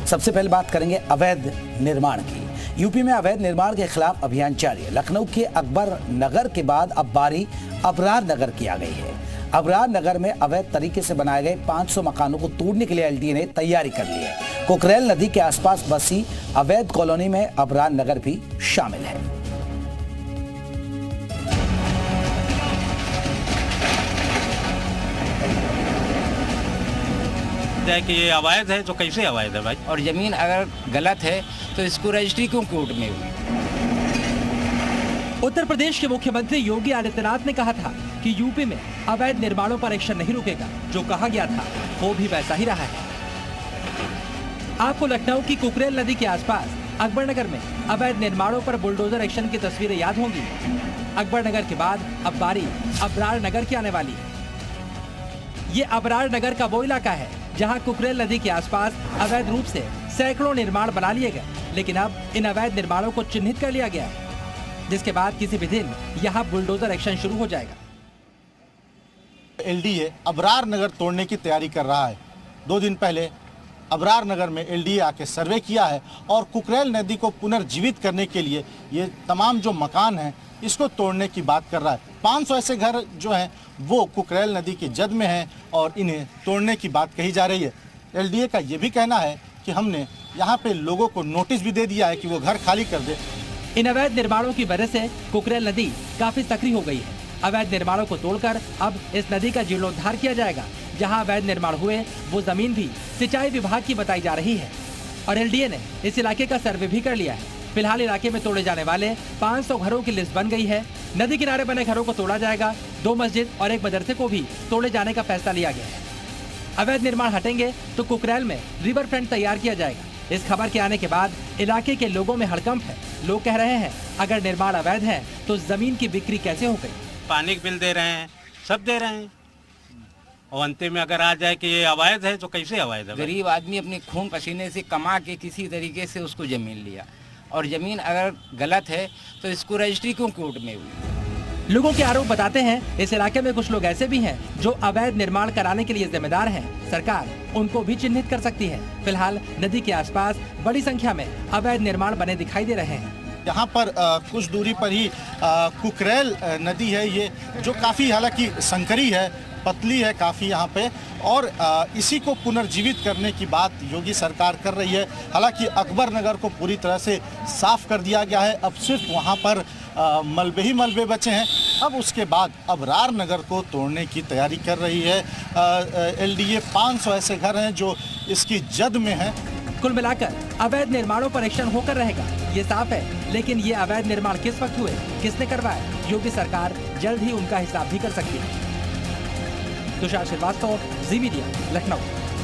सबसे पहले बात करेंगे अवैध निर्माण की। यूपी में अवैध निर्माण के खिलाफ अभियान जारी है। लखनऊ के अकबर नगर के बाद अब बारी अबरार नगर की आ गई है। अबरार नगर में अवैध तरीके से बनाए गए 500 मकानों को तोड़ने के लिए एलडीए ने तैयारी कर ली है। कुकरेल नदी के आसपास बसी अवैध कॉलोनी में अबरार नगर भी शामिल है। कि ये अवैध है तो कैसे अवैध है भाई? और जमीन अगर गलत है तो इसको रजिस्ट्री क्यों कोर्ट में हुई? उत्तर प्रदेश के मुख्यमंत्री योगी आदित्यनाथ ने कहा था कि यूपी में अवैध निर्माणों पर एक्शन नहीं रुकेगा। जो कहा गया था वो भी वैसा ही रहा है। आपको लखनऊ की कुकरेल नदी के आसपास अकबर नगर में अवैध निर्माणों पर बुलडोजर एक्शन की तस्वीरें याद होंगी। अकबर नगर के बाद अब बारी अबरार नगर की आने वाली है। ये अबरार नगर का वो इलाका है जहां कुकरेल नदी के आसपास अवैध रूप से सैकड़ों निर्माण बना लिए गए, लेकिन अब इन अवैध निर्माणों को चिन्हित कर लिया गया है, जिसके बाद किसी भी दिन यहां बुलडोजर एक्शन शुरू हो जाएगा। एलडीए अबरार नगर तोड़ने की तैयारी कर रहा है। 2 दिन पहले अबरार नगर में एलडीए आके सर्वे किया है और कुकरेल नदी को पुनर्जीवित करने के लिए ये तमाम जो मकान हैं इसको तोड़ने की बात कर रहा है। 500 ऐसे घर जो हैं वो कुकरेल नदी की जद में हैं और इन्हें तोड़ने की बात कही जा रही है। एलडीए का ये भी कहना है कि हमने यहाँ पे लोगों को नोटिस भी दे दिया है कि वो घर खाली कर दे। इन अवैध निर्माणों की वजह से कुकरेल नदी काफी सक्रिय हो गई है। अवैध निर्माणों को तोड़कर अब इस नदी का जीर्णोद्धार किया जाएगा। जहाँ अवैध निर्माण हुए वो जमीन भी सिंचाई विभाग की बताई जा रही है और एलडीए ने इस इलाके का सर्वे भी कर लिया है। फिलहाल इलाके में तोड़े जाने वाले 500 घरों की लिस्ट बन गई है। नदी किनारे बने घरों को तोड़ा जाएगा। 2 मस्जिद और 1 मदरसे को भी तोड़े जाने का फैसला लिया गया है। अवैध निर्माण हटेंगे तो कुकरेल में रिवर फ्रंट तैयार किया जाएगा। इस खबर के आने के बाद इलाके के लोगों में हड़कंप है। लोग कह रहे हैं अगर निर्माण अवैध है तो जमीन की बिक्री कैसे हो गई? पानी के बिल दे रहे हैं, सब दे रहे हैं और अंतिम में अगर आ जाए कि ये अवैध है तो कैसे अवैध है? गरीब आदमी अपने खून पसीने से कमा के किसी तरीके से उसको जमीन लिया और जमीन अगर गलत है तो इसको रजिस्ट्री क्यों कोर्ट में हुई? लोगों के आरोप बताते हैं इस इलाके में कुछ लोग ऐसे भी हैं जो अवैध निर्माण कराने के लिए जिम्मेदार हैं। सरकार उनको भी चिन्हित कर सकती है। फिलहाल नदी के आसपास बड़ी संख्या में अवैध निर्माण बने दिखाई दे रहे हैं। यहाँ पर कुछ दूरी पर ही कुकरेल नदी है, ये जो काफ़ी हालांकि संकरी है, पतली है काफ़ी यहाँ पे, और इसी को पुनर्जीवित करने की बात योगी सरकार कर रही है। हालांकि अकबर नगर को पूरी तरह से साफ कर दिया गया है। अब सिर्फ वहाँ पर मलबे ही मलबे बचे हैं। अब उसके बाद अबरार नगर को तोड़ने की तैयारी कर रही है एलडीए। 500 ऐसे घर हैं जो इसकी जद में हैं। कुल मिलाकर अवैध निर्माणों पर एक्शन होकर रहेगा, ये साफ है। लेकिन ये अवैध निर्माण किस वक्त हुए, किसने करवाए, योगी सरकार जल्द ही उनका हिसाब भी कर सकती है। तुषार श्रीवास्तव, जी मीडिया, लखनऊ।